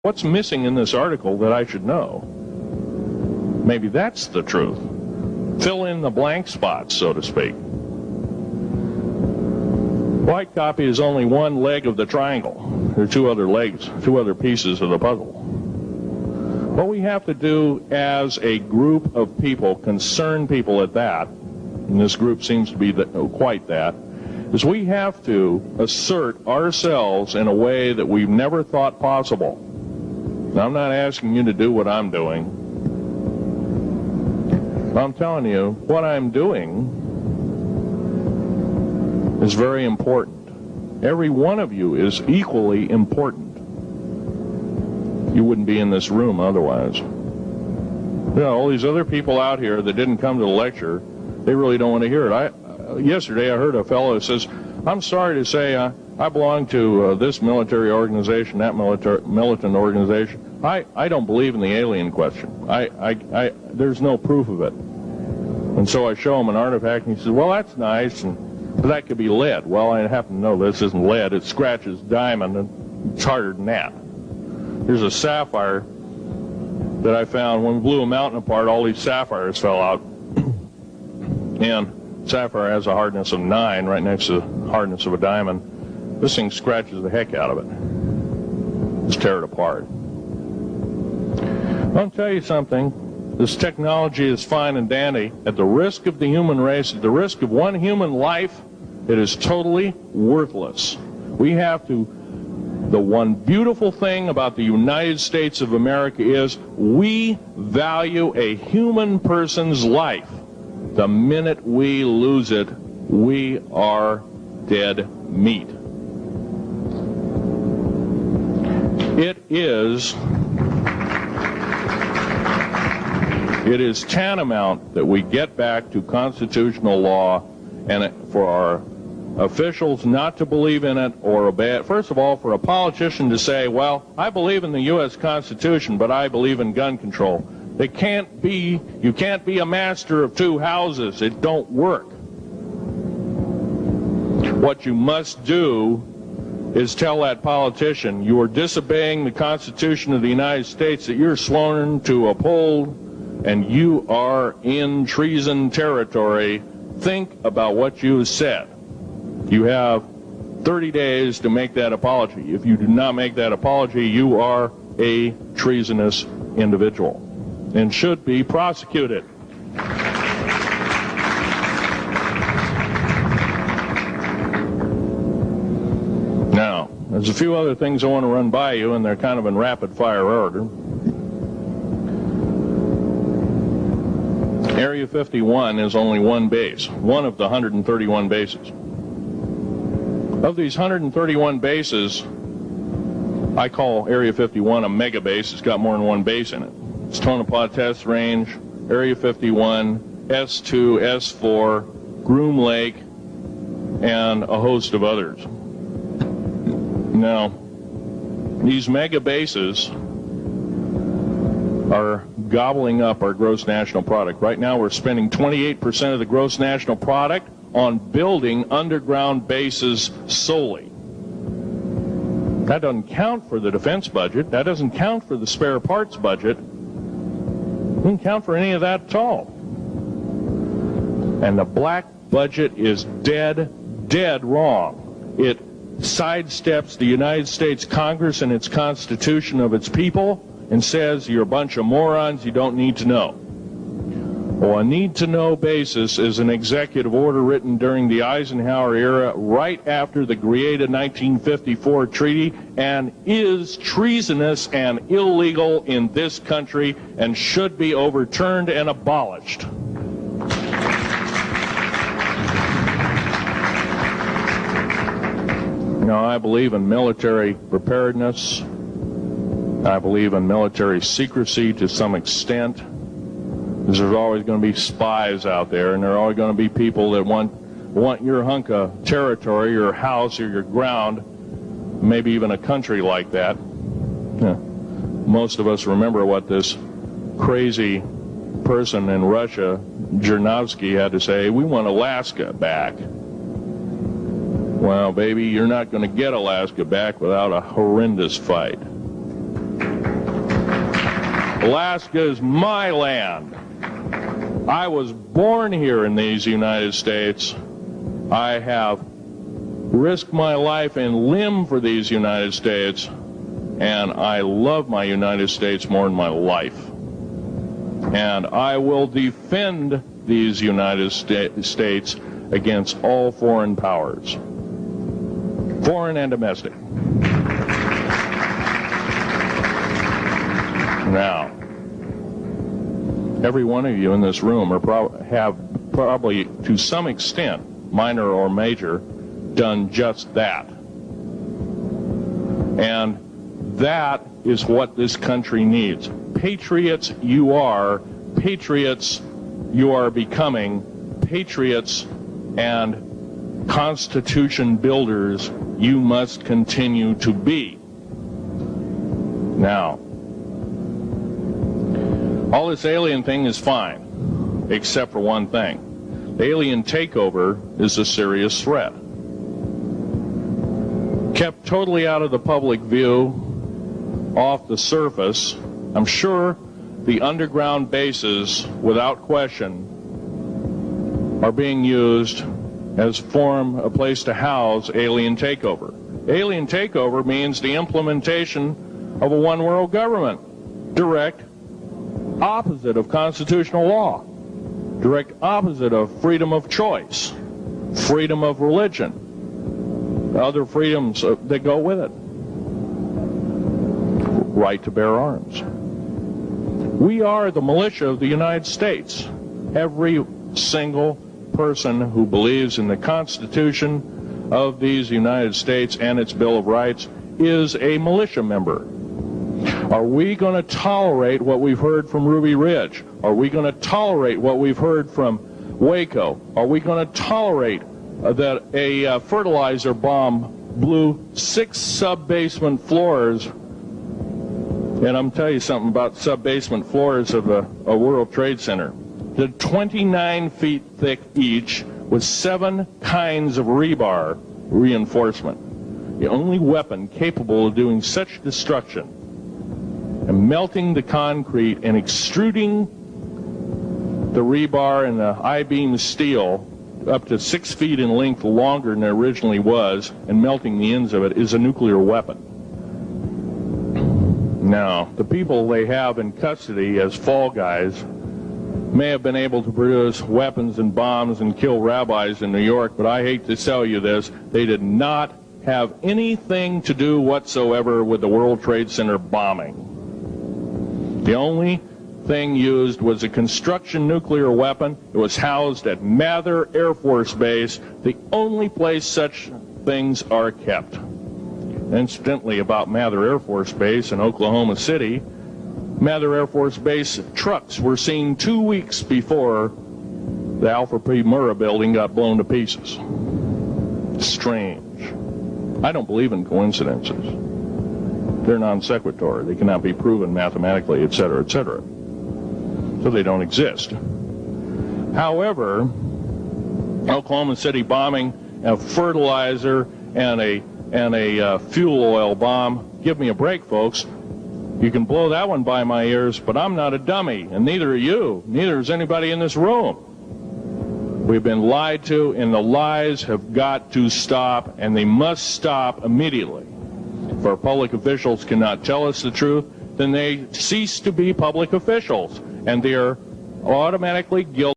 What's missing in this article that I should know? Maybe that's the truth. Fill in the blank spots, so to speak. White copy is only one leg of the triangle. There are two other legs, two other pieces of the puzzle. What we have to do as a group of people, concerned people at that, and this group seems to be quite that, is we have to assert ourselves in a way that we've never thought possible. Now, I'm not asking you to do what I'm doing. I'm telling you, what I'm doing is very important. Every one of you is equally important. You wouldn't be in this room otherwise. You know, all these other people out here that didn't come to the lecture, they really don't want to hear it. Yesterday I heard a fellow who says, I'm sorry to say I belong to this military organization, that militant organization. I don't believe in the alien question. There's no proof of it. And so I show him an artifact, and he says, well, that's nice, but that could be lead. Well, I happen to know this isn't lead. It scratches diamond, and it's harder than that. Here's a sapphire that I found. When we blew a mountain apart, all these sapphires fell out. And sapphire has a hardness of 9 right next to the hardness of a diamond. This thing scratches the heck out of it. Just tear it apart. I'll tell you something. This technology is fine and dandy. At the risk of the human race, at the risk of one human life, it is totally worthless. We have to... The one beautiful thing about the United States of America is we value a human person's life. The minute we lose it, we are dead meat. It is tantamount that we get back to constitutional law, and for our officials not to believe in it or obey it. First of all, for a politician to say, well, I believe in the U.S. Constitution, but I believe in gun control. You can't be a master of two houses. It don't work. What you must do is tell that politician you are disobeying the Constitution of the United States that you're sworn to uphold, and you are in treason territory. Think about what you have said. You have 30 days to make that apology. If you do not make that apology, you are a treasonous individual and should be prosecuted. Now, there's a few other things I want to run by you, and they're kind of in rapid-fire order. Area 51 is only one base, one of the 131 bases. Of these 131 bases, I call Area 51 a mega base. It's got more than one base in it. It's Tonopah Test Range, Area 51, S2, S4, Groom Lake, and a host of others. Now, these mega bases are gobbling up our gross national product. Right now we're spending 28% of the gross national product on building underground bases solely. That doesn't count for the defense budget. That doesn't count for the spare parts budget. Doesn't count for any of that at all. And the black budget is dead wrong. It sidesteps the United States Congress and its Constitution of its people and says you're a bunch of morons, you don't need to know. Well, a need-to-know basis is an executive order written during the Eisenhower era right after the Greada 1954 treaty and is treasonous and illegal in this country and should be overturned and abolished. Now, I believe in military preparedness. I believe in military secrecy to some extent. Because there's always going to be spies out there, and there are always going to be people that want your hunk of territory, your house, or your ground, maybe even a country like that. Yeah. Most of us remember what this crazy person in Russia, Zhirinovsky, had to say. We want Alaska back. Well, baby, you're not going to get Alaska back without a horrendous fight. Alaska is my land. I was born here in these United States. I have risked my life and limb for these United States, and I love my United States more than my life. And I will defend these United States against all foreign powers, foreign and domestic. Now, every one of you in this room have probably, to some extent, minor or major, done just that. And that is what this country needs. Patriots you are, patriots you are becoming, patriots and Constitution builders you must continue to be. Now, all this alien thing is fine, except for one thing. The alien takeover is a serious threat. Kept totally out of the public view, off the surface, I'm sure the underground bases, without question, are being used as a place to house alien takeover. Alien takeover means the implementation of a one-world government, direct opposite of constitutional law, direct opposite of freedom of choice, freedom of religion, other freedoms that go with it, right to bear arms. We are the militia of the United States. Every single person who believes in the Constitution of these United States and its Bill of Rights is a militia member. Are we going to tolerate what we've heard from Ruby Ridge? Are we going to tolerate what we've heard from Waco? Are we going to tolerate that a fertilizer bomb blew 6 sub-basement floors? And I'm telling you something about sub-basement floors of a World Trade Center. They're 29 feet thick each, with 7 kinds of rebar reinforcement. The only weapon capable of doing such destruction and melting the concrete and extruding the rebar and the I-beam steel up to 6 feet in length longer than it originally was, and melting the ends of it, is a nuclear weapon. Now, the people they have in custody as fall guys may have been able to produce weapons and bombs and kill rabbis in New York, but I hate to tell you this, they did not have anything to do whatsoever with the World Trade Center bombing. The only thing used was a construction nuclear weapon. It was housed at Mather Air Force Base, the only place such things are kept. Incidentally, about Mather Air Force Base in Oklahoma City, Mather Air Force Base trucks were seen 2 weeks before the Alfred P. Murrah building got blown to pieces. Strange. I don't believe in coincidences. They're non sequitur. They cannot be proven mathematically, etc., etc. So they don't exist. However, Oklahoma City bombing, a fertilizer, and a fuel oil bomb, give me a break, folks. You can blow that one by my ears, but I'm not a dummy, and neither are you. Neither is anybody in this room. We've been lied to, and the lies have got to stop, and they must stop immediately. If our public officials cannot tell us the truth, then they cease to be public officials, and they are automatically guilty.